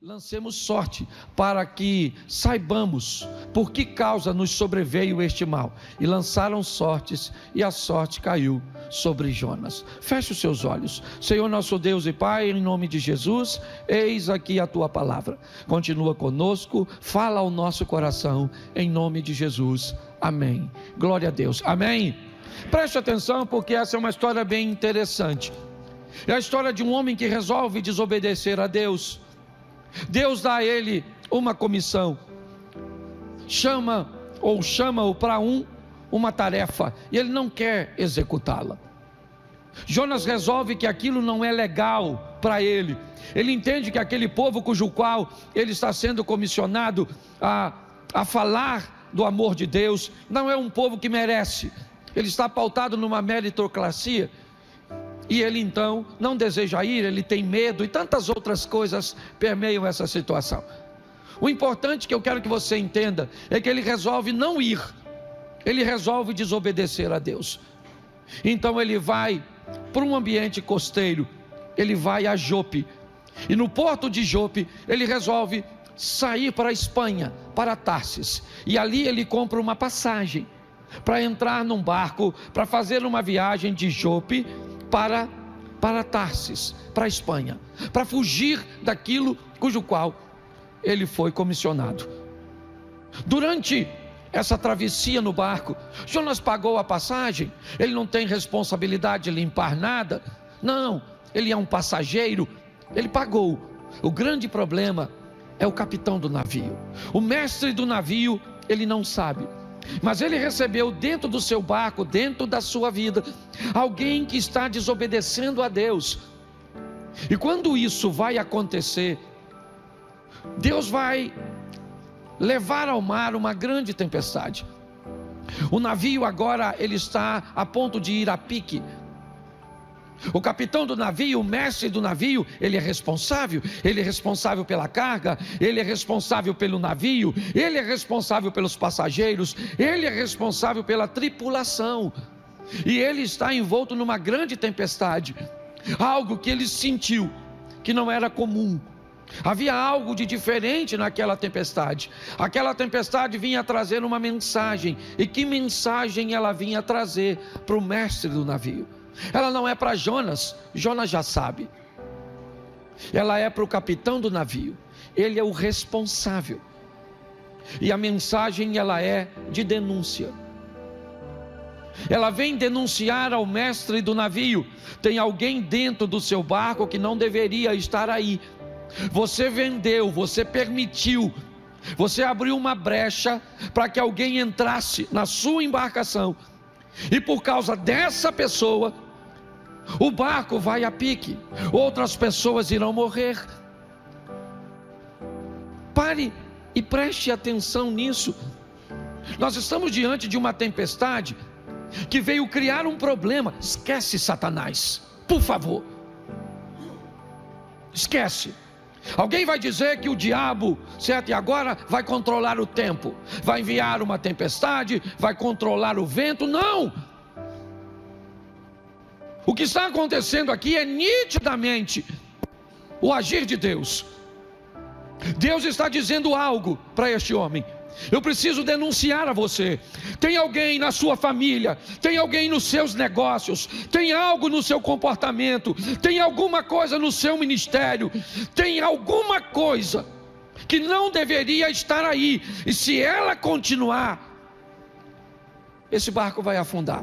Lancemos sorte, para que saibamos por que causa nos sobreveio este mal. E lançaram sortes, e a sorte caiu sobre Jonas. Feche os seus olhos. Senhor nosso Deus e Pai, em nome de Jesus, eis aqui a tua palavra. Continua conosco, fala ao nosso coração, em nome de Jesus. Amém. Glória a Deus. Amém. Preste atenção, porque essa é uma história bem interessante. É a história de um homem que resolve desobedecer a Deus. Deus dá a ele uma comissão, chama-o para uma tarefa, e ele não quer executá-la. Jonas resolve que aquilo não é legal para ele. Ele entende que aquele povo cujo qual ele está sendo comissionado a falar do amor de Deus, não é um povo que merece. Ele está pautado numa meritocracia, e ele então não deseja ir, ele tem medo, e tantas outras coisas permeiam essa situação. O importante que eu quero que você entenda é que ele resolve não ir, ele resolve desobedecer a Deus. Então ele vai para um ambiente costeiro, ele vai a Jope, e no porto de Jope ele resolve sair para a Espanha, para Tarsis, e ali ele compra uma passagem para entrar num barco, para fazer uma viagem de Jope para Tarsis, para a Espanha, para fugir daquilo cujo qual ele foi comissionado. Durante essa travessia no barco, Jonas pagou a passagem, ele não tem responsabilidade de limpar nada, não, ele é um passageiro, ele pagou. O grande problema é o capitão do navio, o mestre do navio, ele não sabe. Mas ele recebeu dentro do seu barco, dentro da sua vida, alguém que está desobedecendo a Deus. E quando isso vai acontecer, Deus vai levar ao mar uma grande tempestade. O navio agora ele está a ponto de ir a pique. O capitão do navio, o mestre do navio, ele é responsável pela carga, ele é responsável pelo navio, ele é responsável pelos passageiros, ele é responsável pela tripulação, e ele está envolto numa grande tempestade, algo que ele sentiu que não era comum. Havia algo de diferente naquela tempestade. Aquela tempestade vinha trazer uma mensagem, e que mensagem ela vinha trazer para o mestre do navio? Ela não é para Jonas, Jonas já sabe. Ela é para o capitão do navio, ele é o responsável. E a mensagem ela é de denúncia. Ela vem denunciar ao mestre do navio: tem alguém dentro do seu barco que não deveria estar aí. Você vendeu, você permitiu, você abriu uma brecha para que alguém entrasse na sua embarcação, e por causa dessa pessoa o barco vai a pique, outras pessoas irão morrer. Pare e preste atenção nisso. Nós estamos diante de uma tempestade que veio criar um problema. Esquece Satanás, por favor, esquece. Alguém vai dizer que o diabo, certo, e agora vai controlar o tempo, vai enviar uma tempestade, vai controlar o vento. Não! O que está acontecendo aqui é nitidamente o agir de Deus. Deus está dizendo algo para este homem: eu preciso denunciar a você. Tem alguém na sua família, tem alguém nos seus negócios, tem algo no seu comportamento, tem alguma coisa no seu ministério, tem alguma coisa que não deveria estar aí, e se ela continuar, esse barco vai afundar.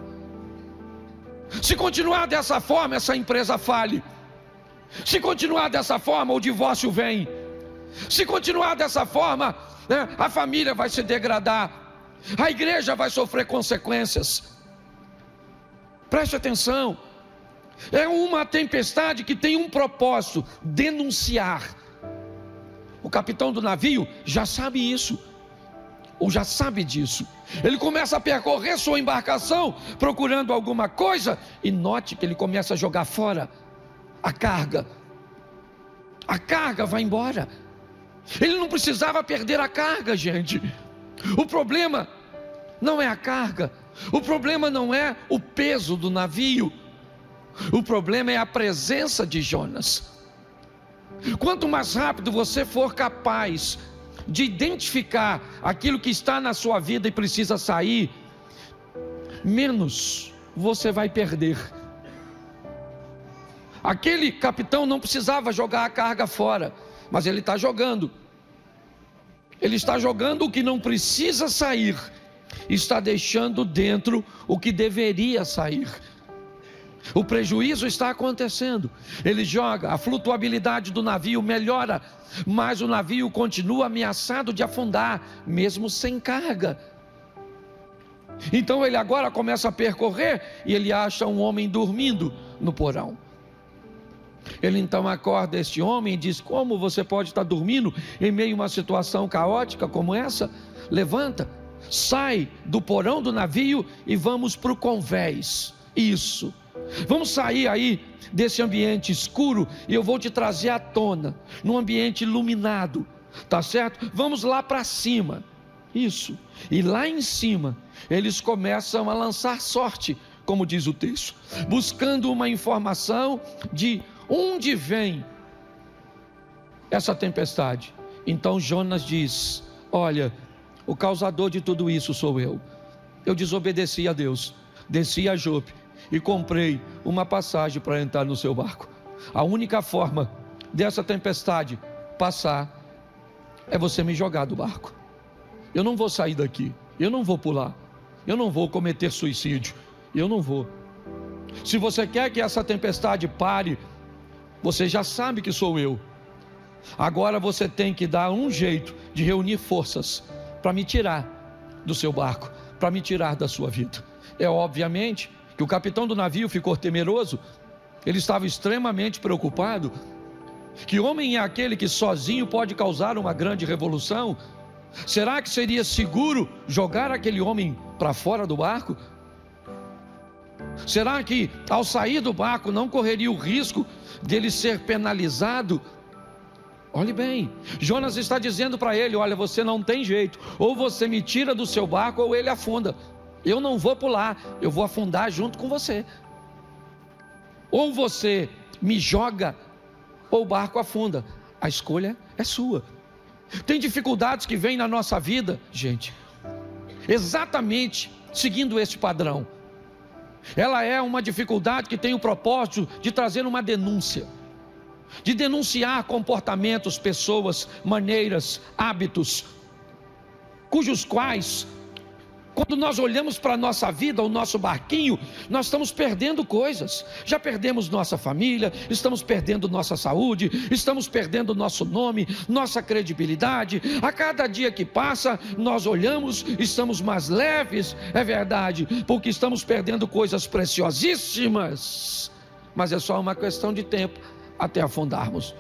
Se continuar dessa forma, essa empresa fale. Se continuar dessa forma, o divórcio vem. Se continuar dessa forma, a família vai se degradar, a igreja vai sofrer consequências. Preste atenção. É uma tempestade que tem um propósito: denunciar. O capitão do navio já sabe isso, ou já sabe disso. Ele começa a percorrer sua embarcação procurando alguma coisa, e note que ele começa a jogar fora a carga. A carga vai embora. Ele não precisava perder a carga, gente. O problema não é a carga, o problema não é o peso do navio, o problema é a presença de Jonas. Quanto mais rápido você for capaz de identificar aquilo que está na sua vida e precisa sair, menos você vai perder. Aquele capitão não precisava jogar a carga fora, mas ele está jogando. Ele está jogando o que não precisa sair, está deixando dentro o que deveria sair. O prejuízo está acontecendo. Ele joga, a flutuabilidade do navio melhora, mas o navio continua ameaçado de afundar, mesmo sem carga. Então ele agora começa a percorrer e ele acha um homem dormindo no porão. Ele então acorda este homem e diz: como você pode estar dormindo em meio a uma situação caótica como essa? Levanta, sai do porão do navio e vamos para o convés. Isso, vamos sair aí desse ambiente escuro e eu vou te trazer à tona, num ambiente iluminado, tá certo? Vamos lá para cima. Isso, e lá em cima eles começam a lançar sorte, como diz o texto, buscando uma informação de onde vem essa tempestade. Então Jonas diz: olha, o causador de tudo isso sou eu. Eu desobedeci a Deus, desci a Jope e comprei uma passagem para entrar no seu barco. A única forma dessa tempestade passar é você me jogar do barco. Eu não vou sair daqui, eu não vou pular, eu não vou cometer suicídio, eu não vou. Se você quer que essa tempestade pare, você já sabe que sou eu. Agora você tem que dar um jeito de reunir forças para me tirar do seu barco, para me tirar da sua vida. É obviamente que o capitão do navio ficou temeroso. Ele estava extremamente preocupado. Que homem é aquele que sozinho pode causar uma grande revolução? Será que seria seguro jogar aquele homem para fora do barco? Será que ao sair do barco não correria o risco dele ser penalizado? Olhe bem, Jonas está dizendo para ele: olha, você não tem jeito, ou você me tira do seu barco ou ele afunda. Eu não vou pular, eu vou afundar junto com você. Ou você me joga ou o barco afunda. A escolha é sua. Tem dificuldades que vêm na nossa vida, gente, exatamente seguindo esse padrão. Ela é uma dificuldade que tem o propósito de trazer uma denúncia, de denunciar comportamentos, pessoas, maneiras, hábitos, cujos quais, quando nós olhamos para a nossa vida, o nosso barquinho, nós estamos perdendo coisas. Já perdemos nossa família, estamos perdendo nossa saúde, estamos perdendo nosso nome, nossa credibilidade. A cada dia que passa, nós olhamos, estamos mais leves, é verdade, porque estamos perdendo coisas preciosíssimas, mas é só uma questão de tempo até afundarmos.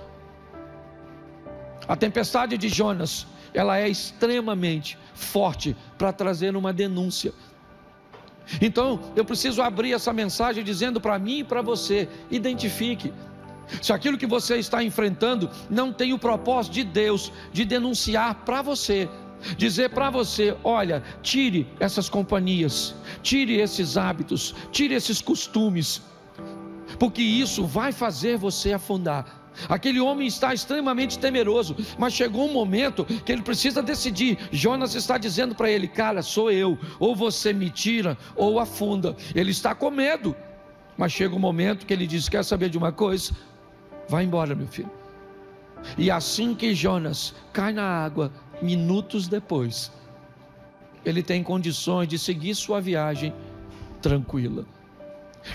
A tempestade de Jonas, ela é extremamente forte para trazer uma denúncia. Então eu preciso abrir essa mensagem dizendo para mim e para você: identifique se aquilo que você está enfrentando não tem o propósito de Deus de denunciar para você, dizer para você: olha, tire essas companhias, tire esses hábitos, tire esses costumes, porque isso vai fazer você afundar. Aquele homem está extremamente temeroso, mas chegou um momento que ele precisa decidir. Jonas está dizendo para ele: cara, sou eu, ou você me tira ou afunda. Ele está com medo, mas chega um momento que ele diz: quer saber de uma coisa? Vai embora, meu filho. E assim que Jonas cai na água, minutos depois, ele tem condições de seguir sua viagem tranquila.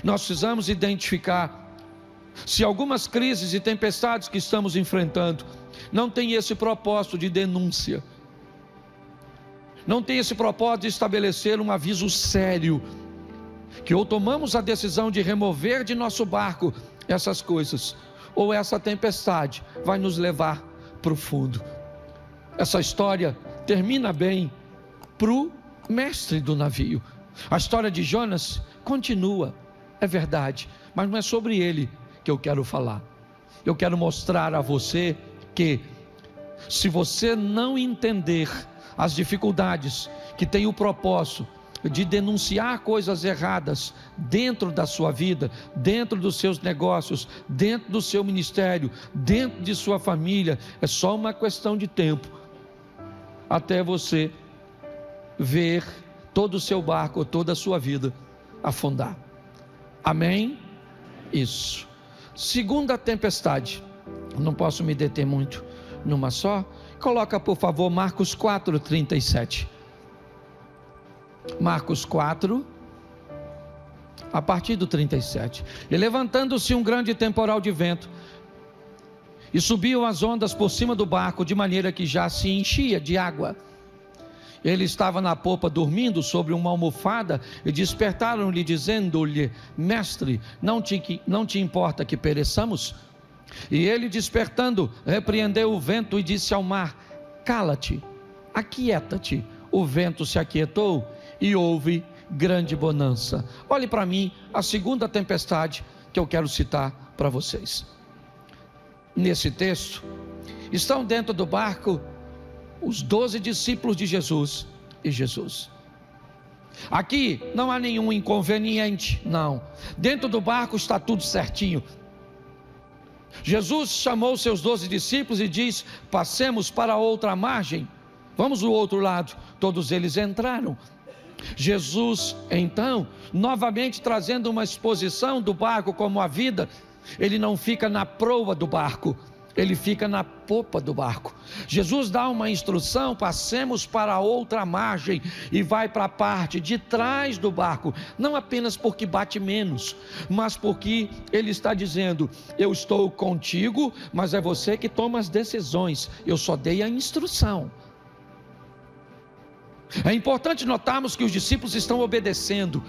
Nós precisamos identificar se algumas crises e tempestades que estamos enfrentando não tem esse propósito de denúncia, não tem esse propósito de estabelecer um aviso sério, que ou tomamos a decisão de remover de nosso barco essas coisas, ou essa tempestade vai nos levar para o fundo. Essa história termina bem para o mestre do navio. A história de Jonas continua, é verdade, mas não é sobre ele que eu quero falar. Eu quero mostrar a você que, se você não entender as dificuldades que tem o propósito de denunciar coisas erradas dentro da sua vida, dentro dos seus negócios, dentro do seu ministério, dentro de sua família. É só uma questão de tempo até você ver todo o seu barco, toda a sua vida afundar. Amém? Isso. Segunda tempestade. Não posso me deter muito numa só. Coloca, por favor, Marcos 4:37. Marcos 4, a partir do 37. E levantando-se um grande temporal de vento, e subiam as ondas por cima do barco, de maneira que já se enchia de água. Ele estava na popa dormindo sobre uma almofada, e despertaram-lhe dizendo-lhe: Mestre, não te importa que pereçamos? E ele, despertando, repreendeu o vento e disse ao mar: Cala-te, aquieta-te. O vento se aquietou e houve grande bonança. Olhe para mim a segunda tempestade que eu quero citar para vocês. Nesse texto, estão dentro do barco os 12 discípulos de Jesus e Jesus. Aqui não há nenhum inconveniente, não. Dentro do barco está tudo certinho. Jesus chamou seus 12 discípulos e diz: passemos para a outra margem, vamos do outro lado. Todos eles entraram. Jesus, então, novamente trazendo uma exposição do barco como a vida, ele não fica na proa do barco, ele fica na popa do barco. Jesus dá uma instrução: passemos para a outra margem, e vai para a parte de trás do barco, não apenas porque bate menos, mas porque ele está dizendo: eu estou contigo, mas é você que toma as decisões, eu só dei a instrução. É importante notarmos que os discípulos estão obedecendo.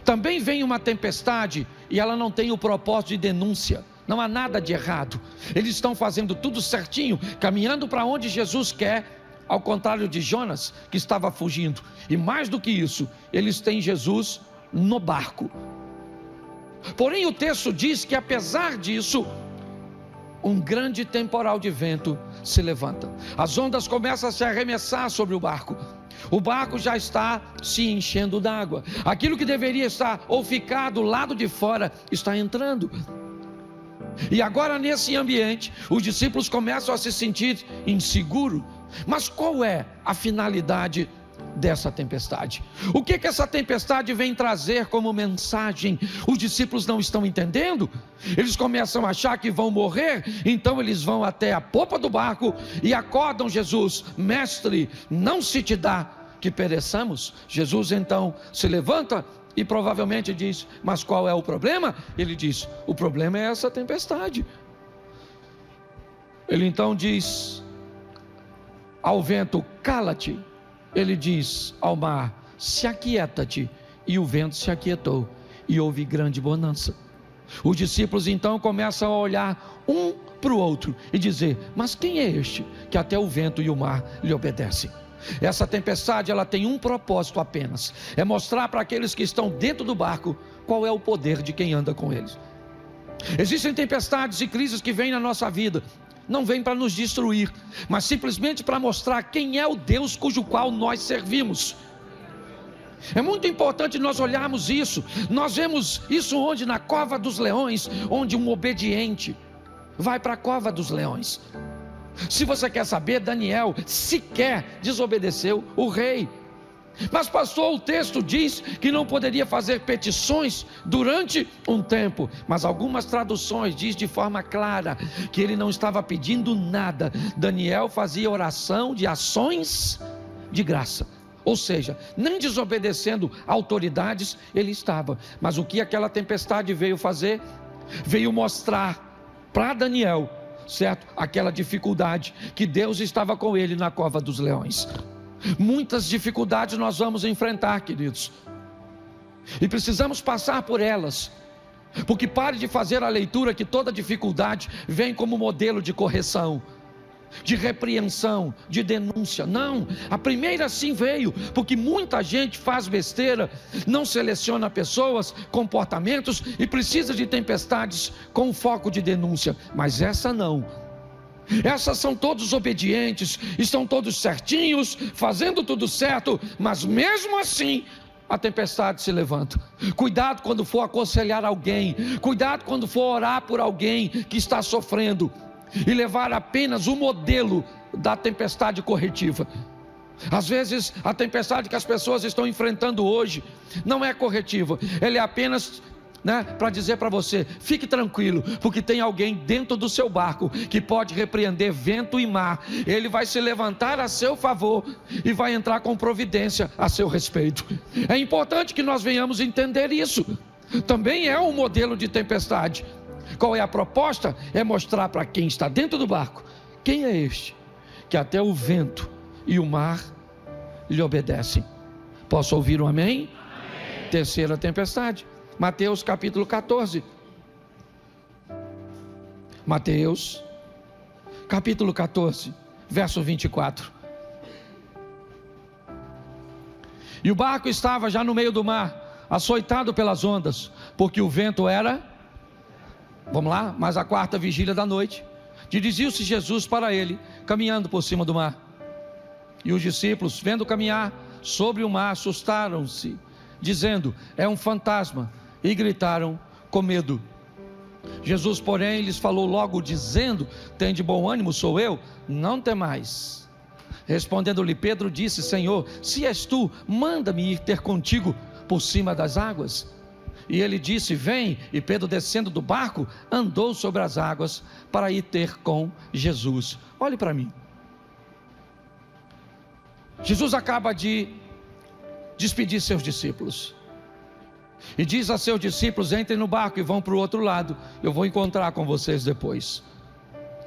Também vem uma tempestade e ela não tem o propósito de denúncia. Não há nada de errado. Eles estão fazendo tudo certinho, caminhando para onde Jesus quer, ao contrário de Jonas, que estava fugindo. E mais do que isso, eles têm Jesus no barco. Porém, o texto diz que apesar disso, um grande temporal de vento se levanta. As ondas começam a se arremessar sobre o barco. O barco já está se enchendo d'água. Aquilo que deveria estar ou ficar do lado de fora está entrando. E agora, nesse ambiente, os discípulos começam a se sentir inseguros. Mas qual é a finalidade dessa tempestade? O que essa tempestade vem trazer como mensagem? Os discípulos não estão entendendo. Eles começam a achar que vão morrer. Então eles vão até a popa do barco e acordam Jesus: Mestre, não se te dá que pereçamos? Jesus então se levanta e provavelmente diz: mas qual é o problema? Ele diz: o problema é essa tempestade. Ele então diz ao vento: cala-te. Ele diz ao mar: se aquieta-te. E o vento se aquietou e houve grande bonança. Os discípulos então começam a olhar um para o outro e dizer: mas quem é este que até o vento e o mar lhe obedecem? Essa tempestade, ela tem um propósito apenas: é mostrar para aqueles que estão dentro do barco qual é o poder de quem anda com eles. Existem tempestades e crises que vêm na nossa vida, não vem para nos destruir, mas simplesmente para mostrar quem é o Deus cujo qual nós servimos. É muito importante nós olharmos isso. Nós vemos isso onde? Na cova dos leões, onde um obediente vai para a cova dos leões. Se você quer saber, Daniel sequer desobedeceu o rei. Mas pastor, o texto diz que não poderia fazer petições durante um tempo, mas algumas traduções diz de forma clara que ele não estava pedindo nada. Daniel fazia oração de ações de graça, ou seja, nem desobedecendo autoridades ele estava. Mas o que aquela tempestade veio fazer? Veio mostrar para Daniel, certo, aquela dificuldade, que Deus estava com ele na cova dos leões. Muitas dificuldades nós vamos enfrentar, queridos, e precisamos passar por elas, porque pare de fazer a leitura que toda dificuldade vem como modelo de correção, de repreensão, de denúncia. Não, a primeira sim veio, porque muita gente faz besteira, não seleciona pessoas, comportamentos, e precisa de tempestades com foco de denúncia, mas essa não. Essas são todos obedientes, estão todos certinhos, fazendo tudo certo, mas mesmo assim a tempestade se levanta. Cuidado quando for aconselhar alguém, cuidado quando for orar por alguém que está sofrendo e levar apenas o modelo da tempestade corretiva. Às vezes a tempestade que as pessoas estão enfrentando hoje não é corretiva, ela é apenas para dizer para você: fique tranquilo, porque tem alguém dentro do seu barco que pode repreender vento e mar. Ele vai se levantar a seu favor e vai entrar com providência a seu respeito. É importante que nós venhamos entender isso. Também é um modelo de tempestade. Qual é a proposta? É mostrar para quem está dentro do barco: quem é este que até o vento e o mar lhe obedecem. Posso ouvir um amém? Amém. Terceira tempestade, Mateus capítulo 14. Mateus capítulo 14, verso 24. E o barco estava já no meio do mar, açoitado pelas ondas, porque o vento era, vamos lá, mas a quarta vigília da noite. Dirigiu-se Jesus para ele, caminhando por cima do mar. E os discípulos, vendo caminhar sobre o mar, assustaram-se, dizendo: é um fantasma, e gritaram com medo. Jesus, porém, lhes falou logo, dizendo: tende bom ânimo, sou eu, não temais. Respondendo-lhe Pedro, disse: Senhor, se és tu, manda-me ir ter contigo por cima das águas. E ele disse: vem. E Pedro, descendo do barco, andou sobre as águas para ir ter com Jesus. Olhe para mim. Jesus acaba de despedir seus discípulos e diz a seus discípulos: entrem no barco e vão para o outro lado, eu vou encontrar com vocês depois.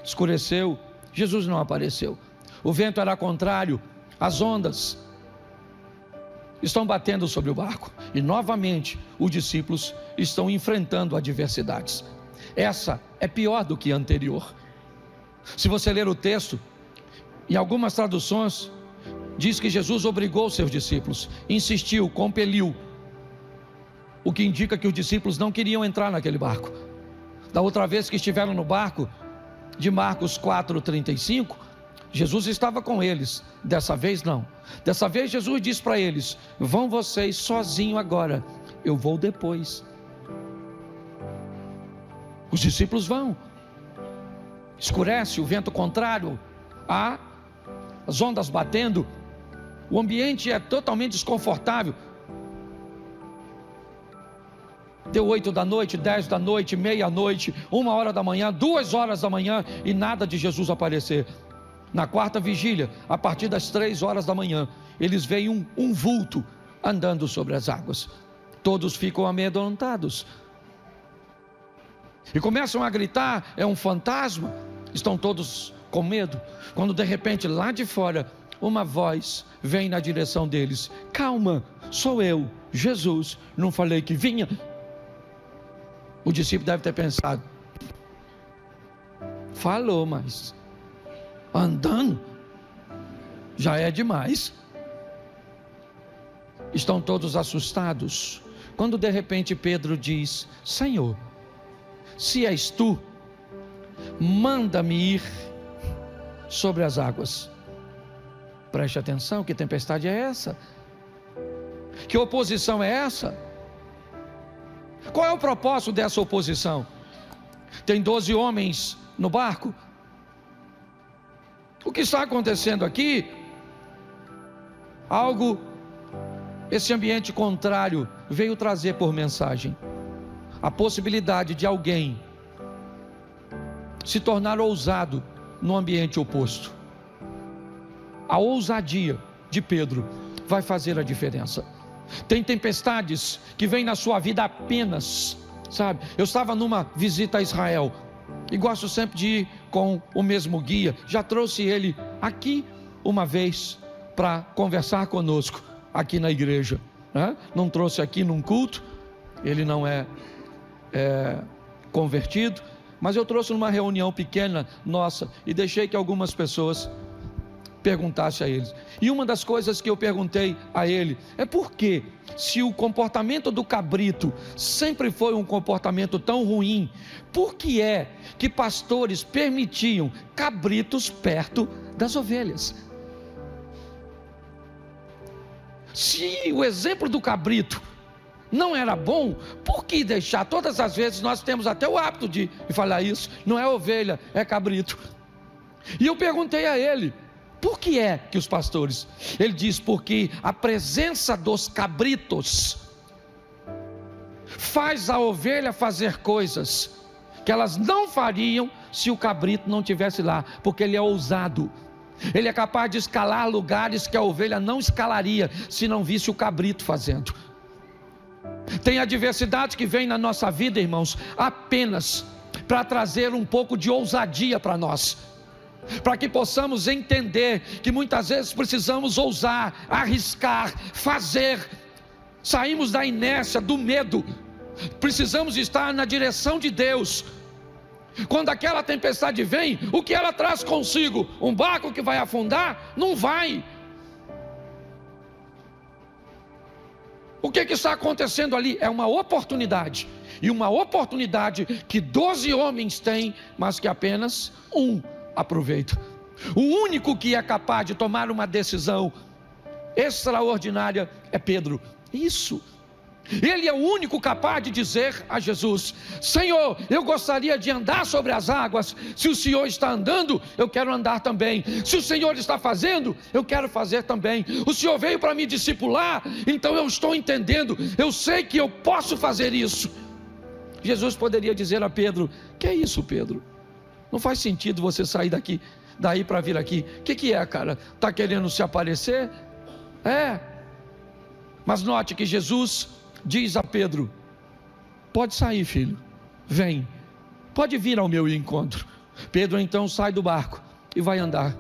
Escureceu, Jesus não apareceu, o vento era contrário, as ondas estão batendo sobre o barco, e novamente os discípulos estão enfrentando adversidades. Essa é pior do que a anterior. Se você ler o texto, em algumas traduções diz que Jesus obrigou seus discípulos, insistiu, compeliu, o que indica que os discípulos não queriam entrar naquele barco. Da outra vez que estiveram no barco, de Marcos 4:35, Jesus estava com eles. Dessa vez não. Dessa vez Jesus disse para eles: vão vocês sozinho agora, eu vou depois. Os discípulos vão. Escurece, o vento contrário, as ondas batendo, o ambiente é totalmente desconfortável. Deu 8 da noite, 10 da noite, meia-noite, 1h da manhã, 2h da manhã, e nada de Jesus aparecer. Na quarta vigília, a partir das 3h da manhã, eles veem um vulto andando sobre as águas. Todos ficam amedrontados e começam a gritar: é um fantasma. Estão todos com medo, quando de repente lá de fora uma voz vem na direção deles: calma, sou eu, Jesus, não falei que vinha? O discípulo deve ter pensado: falou, mas andando já é demais. Estão todos assustados, quando de repente Pedro diz: Senhor, se és tu, manda-me ir sobre as águas. Preste atenção, que tempestade é essa? Que oposição é essa? Qual é o propósito dessa oposição? Tem 12 homens no barco. O que está acontecendo aqui? Algo, esse ambiente contrário veio trazer por mensagem a possibilidade de alguém se tornar ousado no ambiente oposto. A ousadia de Pedro vai fazer a diferença. Tem tempestades que vêm na sua vida apenas, sabe? Eu estava numa visita a Israel e gosto sempre de ir com o mesmo guia. Já trouxe ele aqui uma vez para conversar conosco aqui na igreja, né? Não trouxe aqui num culto, ele não é convertido, mas eu trouxe numa reunião pequena nossa e deixei que algumas pessoas perguntasse a eles. E uma das coisas que eu perguntei a ele é por que, se o comportamento do cabrito sempre foi um comportamento tão ruim, por que é que pastores permitiam cabritos perto das ovelhas? Se o exemplo do cabrito não era bom, por que deixar? Todas as vezes nós temos até o hábito de falar isso, não é ovelha, é cabrito. E eu perguntei a ele, por que é que os pastores? Ele diz, porque a presença dos cabritos faz a ovelha fazer coisas que elas não fariam se o cabrito não estivesse lá, porque ele é ousado. Ele é capaz de escalar lugares que a ovelha não escalaria se não visse o cabrito fazendo. Tem adversidades que vêm na nossa vida, irmãos, apenas para trazer um pouco de ousadia para nós, para que possamos entender que muitas vezes precisamos ousar, arriscar, fazer. Saímos da inércia, do medo, precisamos estar na direção de Deus. Quando aquela tempestade vem, o que ela traz consigo? Um barco que vai afundar? Não vai. O que está acontecendo ali? É uma oportunidade, e uma oportunidade que 12 homens têm, mas que apenas um aproveita. O único que é capaz de tomar uma decisão extraordinária é Pedro. Isso. Ele é o único capaz de dizer a Jesus: Senhor, eu gostaria de andar sobre as águas. Se o Senhor está andando, eu quero andar também. Se o Senhor está fazendo, eu quero fazer também. O Senhor veio para me discipular, então eu estou entendendo, eu sei que eu posso fazer isso. Jesus poderia dizer a Pedro: que é isso, Pedro? Não faz sentido você sair daí para vir aqui. O que é, cara? Está querendo se aparecer? É. Mas note que Jesus diz a Pedro: pode sair, filho, vem, pode vir ao meu encontro. Pedro então sai do barco e vai andar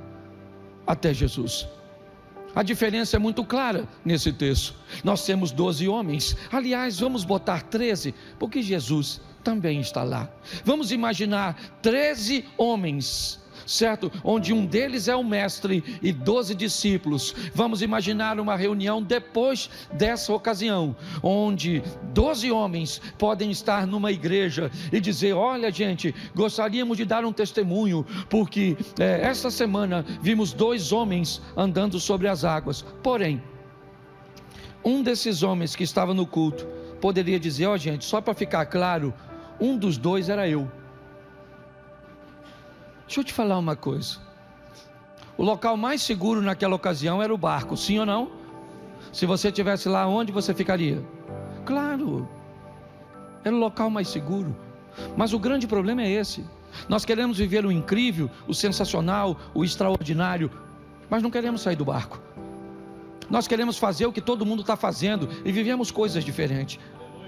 até Jesus. A diferença é muito clara nesse texto. Nós temos 12 homens, aliás, vamos botar 13, porque Jesus também está lá. Vamos imaginar 13 homens, certo? Onde um deles é o mestre e 12 discípulos. Vamos imaginar uma reunião depois dessa ocasião, onde 12 homens podem estar numa igreja e dizer: olha, gente, gostaríamos de dar um testemunho, porque esta semana vimos 2 homens andando sobre as águas. Porém, um desses homens que estava no culto poderia dizer: ó, gente, só para ficar claro, um dos 2 era eu. Deixa eu te falar uma coisa. O local mais seguro naquela ocasião era o barco, sim ou não? Se você estivesse lá, onde você ficaria? Claro, era o local mais seguro. Mas o grande problema é esse: nós queremos viver o incrível, o sensacional, o extraordinário, mas não queremos sair do barco. Nós queremos fazer o que todo mundo está fazendo e vivemos coisas diferentes.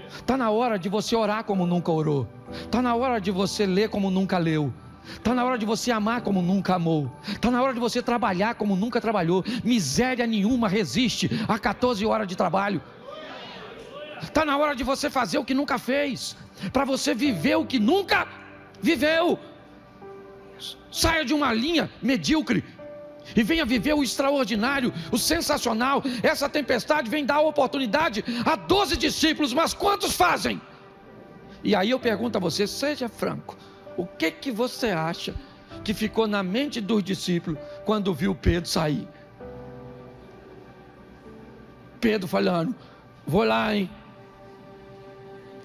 Está na hora de você orar como nunca orou. Está na hora de você ler como nunca leu. Está na hora de você amar como nunca amou. Está na hora de você trabalhar como nunca trabalhou. Miséria nenhuma resiste a 14 horas de trabalho. Está na hora de você fazer o que nunca fez, para você viver o que nunca viveu. Saia de uma linha medíocre e venha viver o extraordinário, o sensacional. Essa tempestade vem dar oportunidade a 12 discípulos, mas quantos fazem? E aí eu pergunto a você, seja franco, o que você acha que ficou na mente dos discípulos quando viu Pedro sair? Pedro falando: vou lá, hein?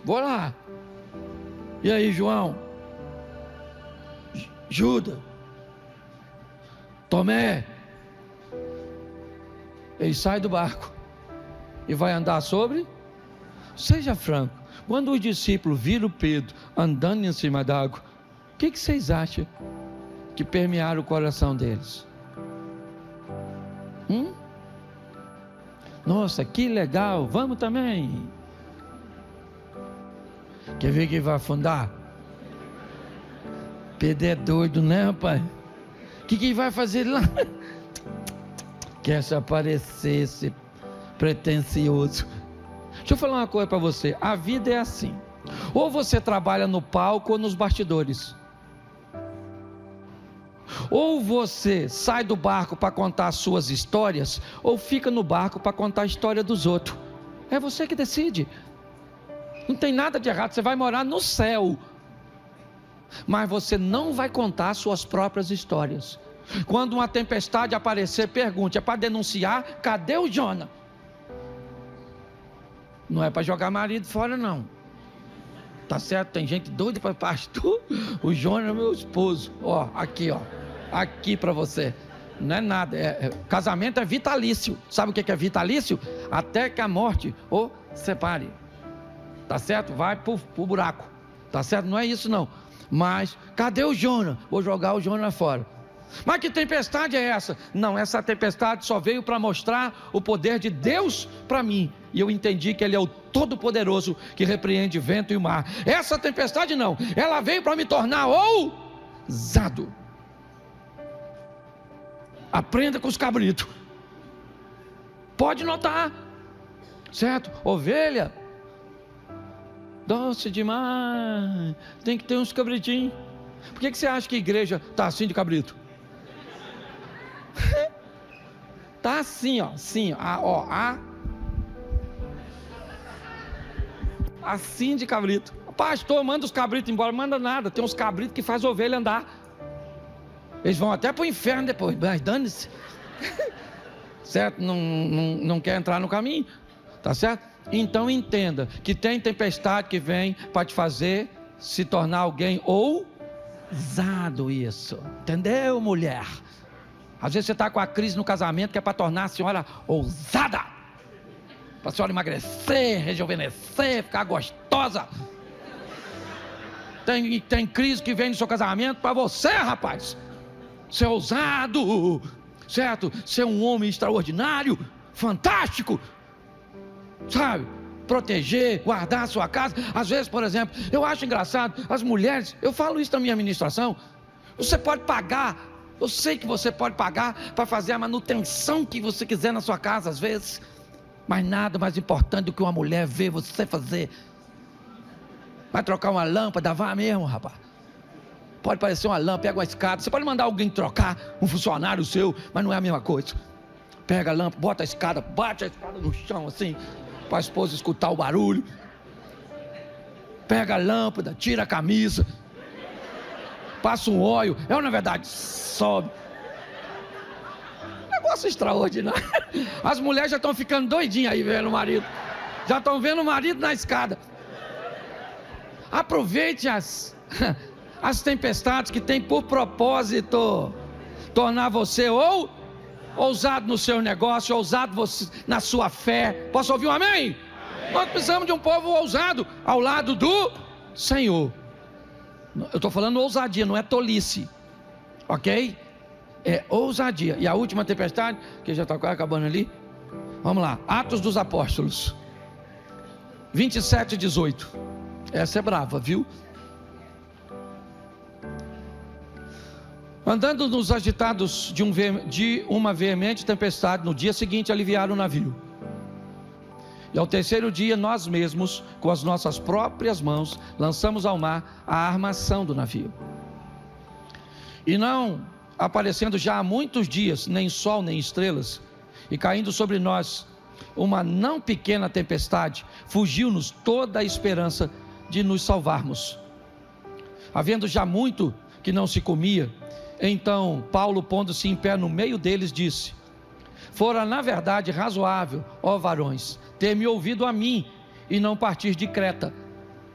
Vou lá. E aí, João? Judas? Tomé? Ele sai do barco e vai andar sobre? Seja franco, quando os discípulos viram Pedro andando em cima d'água, o que vocês acham que permearam o coração deles? Nossa, que legal, vamos também. Quer ver que vai afundar? Pedro é doido, né, rapaz? O que vai fazer lá? Quer se aparecer, ser pretencioso. Deixa eu falar uma coisa para você: a vida é assim, ou você trabalha no palco ou nos bastidores. Ou você sai do barco para contar as suas histórias, ou fica no barco para contar a história dos outros. É você que decide. Não tem nada de errado, você vai morar no céu, mas você não vai contar suas próprias histórias. Quando uma tempestade aparecer, pergunte: é para denunciar? Cadê o Jonas? Não é para jogar marido fora, não. Tá certo? Tem gente doida para pastor. O Jonas é meu esposo. Ó, aqui para você. Não é nada. Casamento é vitalício. Sabe o que é vitalício? Até que a morte o separe. Tá certo? Vai pro buraco. Tá certo? Não é isso não. Mas cadê o Jonas? Vou jogar o Jonas fora. Mas que tempestade é essa? Não, essa tempestade só veio para mostrar o poder de Deus para mim. E eu entendi que Ele é o Todo-Poderoso que repreende vento e o mar. Essa tempestade não, ela veio para me tornar ousado. Aprenda com os cabritos. Pode notar, certo? Ovelha, doce demais, tem que ter uns cabritinhos. Por que você acha que a igreja está assim de cabrito? Tá assim, ó, assim, assim de cabrito. Pastor, manda os cabritos embora. Manda nada, tem uns cabritos que faz ovelha andar. Eles vão até para o inferno depois, mas dane-se. Certo? Não quer entrar no caminho, tá certo? Então entenda que tem tempestade que vem para te fazer se tornar alguém ousado. Isso, entendeu, mulher? Às vezes você está com a crise no casamento que é para tornar a senhora ousada, para a senhora emagrecer, rejuvenescer, ficar gostosa. Tem crise que vem no seu casamento para você, rapaz, ser ousado, certo? Ser um homem extraordinário, fantástico, sabe? Proteger, guardar a sua casa. Às vezes, por exemplo, eu acho engraçado, as mulheres, eu falo isso na minha ministração, você pode pagar, eu sei que você pode pagar para fazer a manutenção que você quiser na sua casa às vezes, mas nada mais importante do que uma mulher ver você fazer. Vai trocar uma lâmpada, vá mesmo, rapaz. Pode parecer uma lâmpada, pega uma escada, você pode mandar alguém trocar, um funcionário seu, mas não é a mesma coisa. Pega a lâmpada, bota a escada, bate a escada no chão assim, para a esposa escutar o barulho. Pega a lâmpada, tira a camisa, passa um óleo, na verdade, sobe. Negócio extraordinário. As mulheres já estão ficando doidinhas aí vendo o marido. Já estão vendo o marido na escada. Aproveite as tempestades que tem por propósito tornar você ousado no seu negócio, ousado na sua fé. Posso ouvir um amém? Amém? Nós precisamos de um povo ousado ao lado do Senhor. Eu estou falando ousadia, não é tolice, ok? É ousadia. E a última tempestade, que já está quase acabando ali, vamos lá, Atos dos Apóstolos 27:18. Essa é brava, viu? Andando nos agitados de uma veemente tempestade, no dia seguinte aliviaram o navio. E ao terceiro dia, nós mesmos, com as nossas próprias mãos, lançamos ao mar a armação do navio. E não aparecendo já há muitos dias, nem sol nem estrelas, e caindo sobre nós uma não pequena tempestade, fugiu-nos toda a esperança de nos salvarmos. Havendo já muito que não se comia, então Paulo, pondo-se em pé no meio deles, disse: fora na verdade razoável, ó varões, ter me ouvido a mim e não partir de Creta,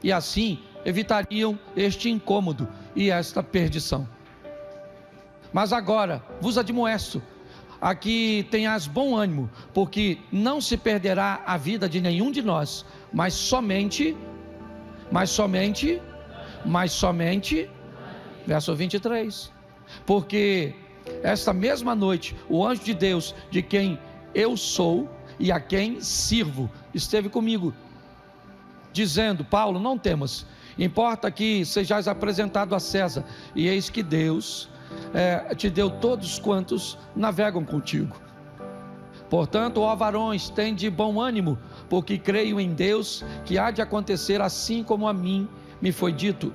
e assim evitariam este incômodo e esta perdição. Mas agora vos admoesto a que tenhas bom ânimo, porque não se perderá a vida de nenhum de nós, mas somente, verso 23, porque esta mesma noite o anjo de Deus, de quem eu sou e a quem sirvo, esteve comigo, dizendo: Paulo, não temas, importa que sejais apresentado a César, e eis que Deus te deu todos quantos navegam contigo. Portanto, ó varões, tende bom ânimo, porque creio em Deus que há de acontecer assim como a mim me foi dito.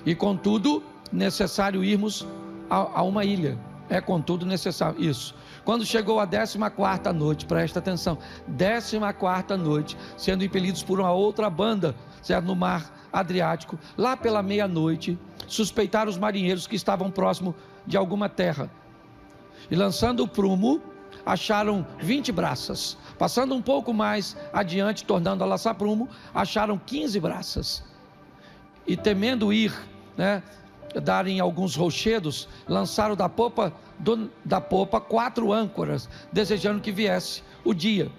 E contudo, necessário irmos a uma ilha. É contudo necessário. Isso. Quando chegou a 14ª noite, presta atenção, 14ª noite, sendo impelidos por uma outra banda, certo? No mar Adriático, lá pela meia-noite, suspeitaram os marinheiros que estavam próximo de alguma terra. E lançando o prumo, acharam 20 braças. Passando um pouco mais adiante, tornando a laçar prumo, acharam 15 braças. E temendo ir, darem alguns rochedos, lançaram da popa 4 âncoras, desejando que viesse o dia.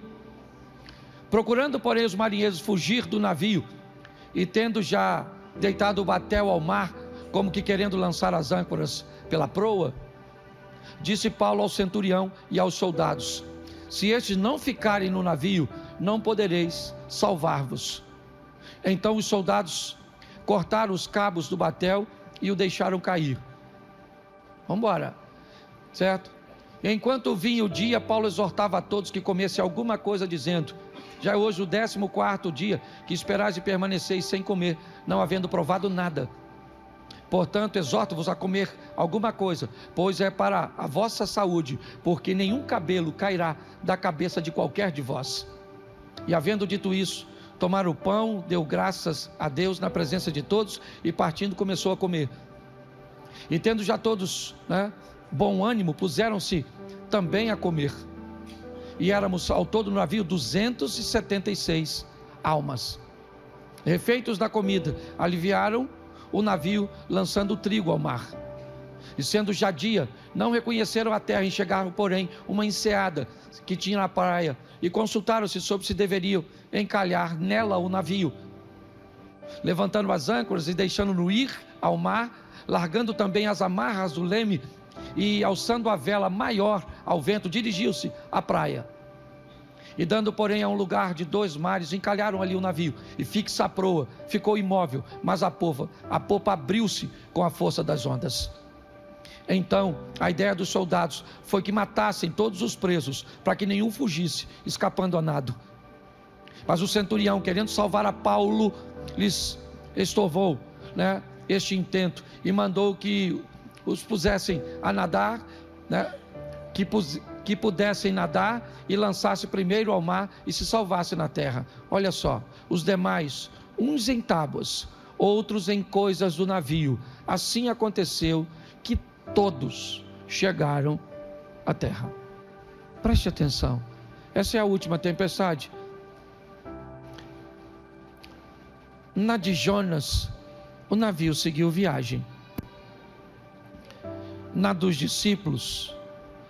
Procurando, porém, os marinheiros fugir do navio, e tendo já deitado o batel ao mar, como que querendo lançar as âncoras pela proa, disse Paulo ao centurião e aos soldados: se estes não ficarem no navio, não podereis salvar-vos. Então os soldados cortaram os cabos do batel e o deixaram cair. Vamos embora, certo? E enquanto vinha o dia, Paulo exortava a todos que comessem alguma coisa, dizendo: já é hoje o 14º dia que esperais e permaneceis sem comer, não havendo provado nada. Portanto, exorto-vos a comer alguma coisa, pois é para a vossa saúde, porque nenhum cabelo cairá da cabeça de qualquer de vós. E havendo dito isso, tomaram o pão, deu graças a Deus na presença de todos, e partindo começou a comer. E tendo já todos bom ânimo, puseram-se também a comer. E éramos ao todo no navio 276 almas. Refeitos da comida, aliviaram o navio, lançando o trigo ao mar. E sendo já dia, não reconheceram a terra, enxergaram, porém, uma enseada que tinha na praia, e consultaram-se sobre se deveriam encalhar nela o navio. Levantando as âncoras e deixando-no ir ao mar, largando também as amarras do leme, e alçando a vela maior ao vento, dirigiu-se à praia. E dando, porém, a um lugar de 2 mares, encalharam ali o navio, e fixa a proa, ficou imóvel, mas a popa abriu-se com a força das ondas. Então, a ideia dos soldados foi que matassem todos os presos, para que nenhum fugisse, escapando a nado. Mas o centurião, querendo salvar a Paulo, lhes estorvou este intento, e mandou que os pusessem a nadar, que pudessem nadar e lançasse primeiro ao mar e se salvasse na terra. Olha só, os demais, uns em tábuas, outros em coisas do navio. Assim aconteceu que todos chegaram à terra. Preste atenção, essa é a última tempestade. Na de Jonas, o navio seguiu viagem. Na dos discípulos,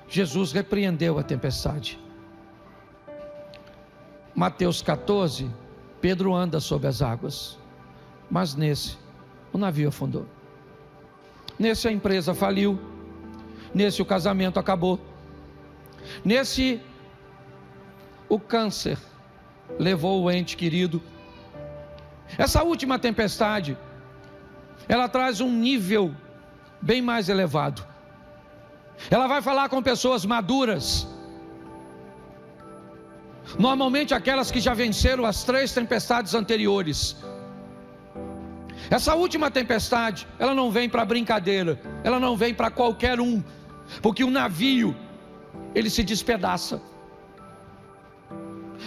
Jesus repreendeu a tempestade. Mateus 14, Pedro anda sobre as águas. Mas nesse, o navio afundou. Nesse, a empresa faliu. Nesse, o casamento acabou. Nesse, o câncer levou o ente querido. Essa última tempestade, ela traz um nível bem mais elevado. Ela vai falar com pessoas maduras, normalmente aquelas que já venceram as 3 tempestades anteriores. Essa última tempestade, ela não vem para brincadeira, ela não vem para qualquer um, porque o navio, ele se despedaça.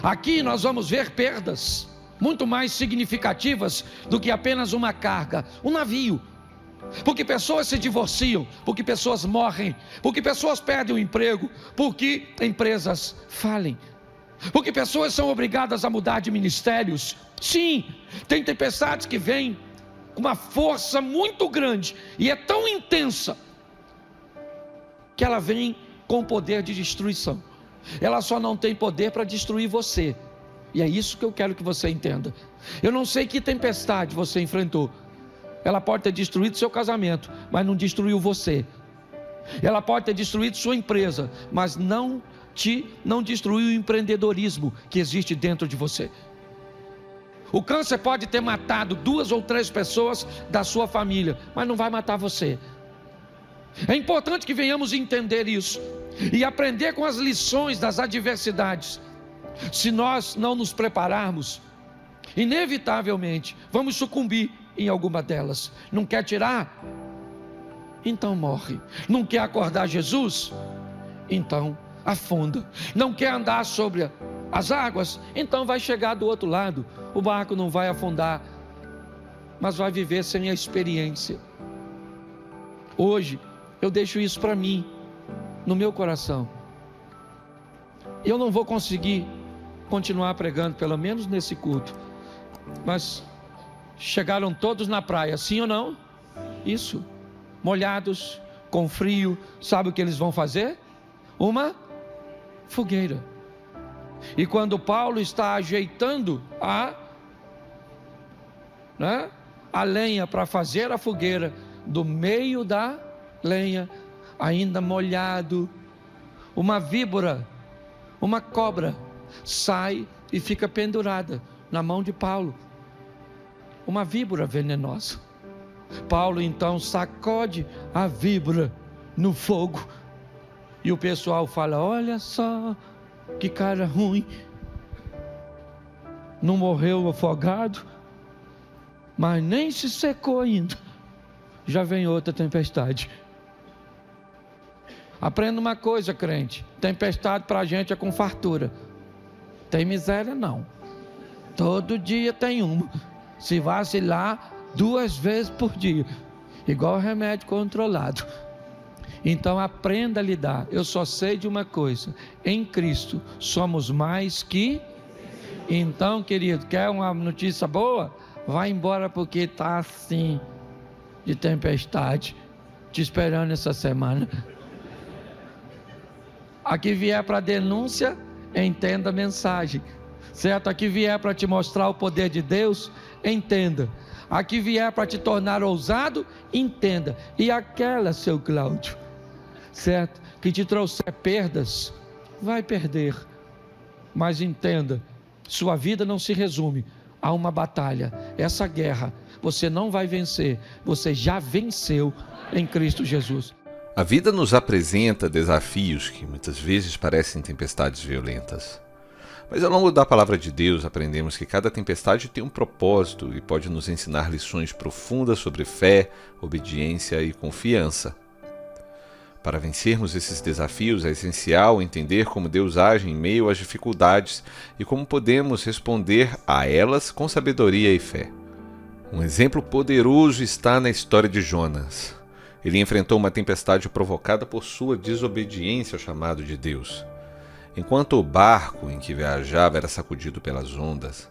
Aqui nós vamos ver perdas muito mais significativas do que apenas uma carga, um navio. Porque pessoas se divorciam, porque pessoas morrem, porque pessoas perdem o emprego, porque empresas falem, porque pessoas são obrigadas a mudar de ministérios. Sim, tem tempestades que vêm com uma força muito grande, e é tão intensa, que ela vem com poder de destruição. Ela só não tem poder para destruir você, e é isso que eu quero que você entenda. Eu não sei que tempestade você enfrentou. Ela pode ter destruído seu casamento, mas não destruiu você. Ela pode ter destruído sua empresa, mas não destruiu o empreendedorismo que existe dentro de você. O câncer pode ter matado 2 ou 3 pessoas da sua família, mas não vai matar você. É importante que venhamos entender isso e aprender com as lições das adversidades. Se nós não nos prepararmos, inevitavelmente vamos sucumbir em alguma delas. Não quer tirar Então morre. Não quer acordar Jesus? Então afunda. Não quer andar sobre as águas? Então vai chegar do outro lado. O barco não vai afundar, mas vai viver sem a experiência. Hoje eu deixo isso para mim, no meu coração. Eu não vou conseguir continuar pregando, pelo menos nesse culto, mas chegaram todos na praia, sim ou não? Isso, molhados, com frio. Sabe o que eles vão fazer? Uma fogueira. E quando Paulo está ajeitando a lenha para fazer a fogueira, do meio da lenha, ainda molhado, uma víbora, uma cobra, sai e fica pendurada na mão de Paulo. Uma víbora venenosa. Paulo então sacode a víbora no fogo, e o pessoal fala: olha só, que cara ruim, não morreu afogado, mas nem se secou ainda, já vem outra tempestade. Aprenda uma coisa, crente: tempestade para a gente é com fartura, tem miséria não. Todo dia tem uma, se vacilar 2 vezes por dia, igual remédio controlado. Então aprenda a lidar. Eu só sei de uma coisa: em Cristo somos mais que. Então, querido, quer uma notícia boa? Vai embora, porque está assim, de tempestade, te esperando essa semana. A que vier para denúncia, entenda a mensagem, certo? A que vier para te mostrar o poder de Deus, entenda. A que vier para te tornar ousado, entenda. E aquela, seu Cláudio, certo, que te trouxer perdas, vai perder, mas entenda, sua vida não se resume a uma batalha. Essa guerra você não vai vencer, você já venceu em Cristo Jesus. A vida nos apresenta desafios que muitas vezes parecem tempestades violentas. Mas ao longo da palavra de Deus aprendemos que cada tempestade tem um propósito e pode nos ensinar lições profundas sobre fé, obediência e confiança. Para vencermos esses desafios é essencial entender como Deus age em meio às dificuldades e como podemos responder a elas com sabedoria e fé. Um exemplo poderoso está na história de Jonas. Ele enfrentou uma tempestade provocada por sua desobediência ao chamado de Deus. Enquanto o barco em que viajava era sacudido pelas ondas,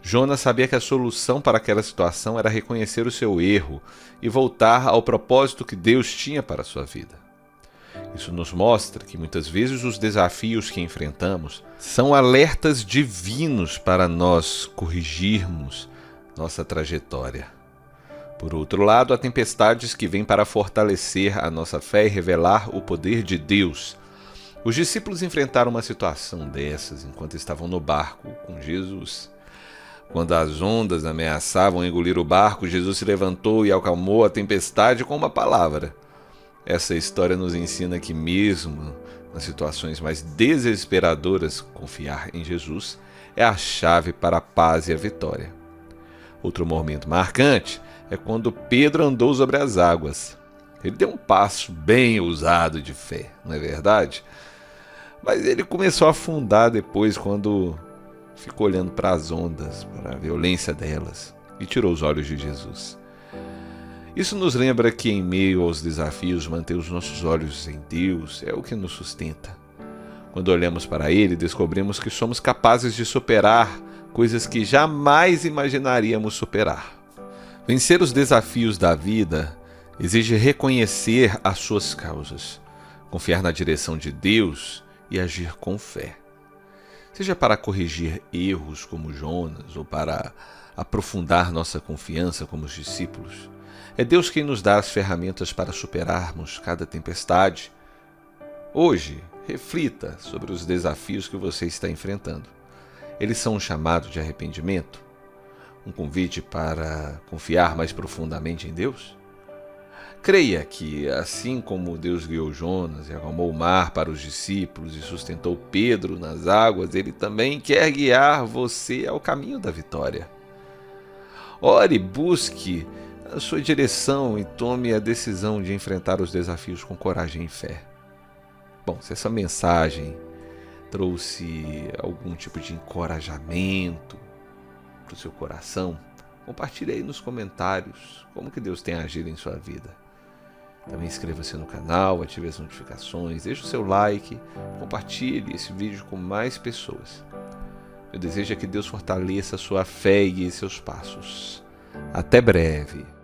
Jonas sabia que a solução para aquela situação era reconhecer o seu erro e voltar ao propósito que Deus tinha para a sua vida. Isso nos mostra que muitas vezes os desafios que enfrentamos são alertas divinos para nós corrigirmos nossa trajetória. Por outro lado, há tempestades que vêm para fortalecer a nossa fé e revelar o poder de Deus. Os discípulos enfrentaram uma situação dessas enquanto estavam no barco com Jesus. Quando as ondas ameaçavam engolir o barco, Jesus se levantou e acalmou a tempestade com uma palavra. Essa história nos ensina que mesmo nas situações mais desesperadoras, confiar em Jesus é a chave para a paz e a vitória. Outro momento marcante é quando Pedro andou sobre as águas. Ele deu um passo bem ousado de fé, não é verdade? Mas ele começou a afundar depois, quando ficou olhando para as ondas, para a violência delas, e tirou os olhos de Jesus. Isso nos lembra que em meio aos desafios, manter os nossos olhos em Deus é o que nos sustenta. Quando olhamos para Ele, descobrimos que somos capazes de superar coisas que jamais imaginaríamos superar. Vencer os desafios da vida exige reconhecer as suas causas, confiar na direção de Deus e agir com fé. Seja para corrigir erros como Jonas ou para aprofundar nossa confiança como os discípulos, é Deus quem nos dá as ferramentas para superarmos cada tempestade. Hoje, reflita sobre os desafios que você está enfrentando. Eles são um chamado de arrependimento? Um convite para confiar mais profundamente em Deus? Creia que, assim como Deus guiou Jonas e acalmou o mar para os discípulos e sustentou Pedro nas águas, Ele também quer guiar você ao caminho da vitória. Ore, busque a sua direção e tome a decisão de enfrentar os desafios com coragem e fé. Bom, se essa mensagem trouxe algum tipo de encorajamento para o seu coração, compartilhe aí nos comentários como que Deus tem agido em sua vida. Também inscreva-se no canal, ative as notificações, deixe o seu like, compartilhe esse vídeo com mais pessoas. Meu desejo é que Deus fortaleça a sua fé e seus passos. Até breve!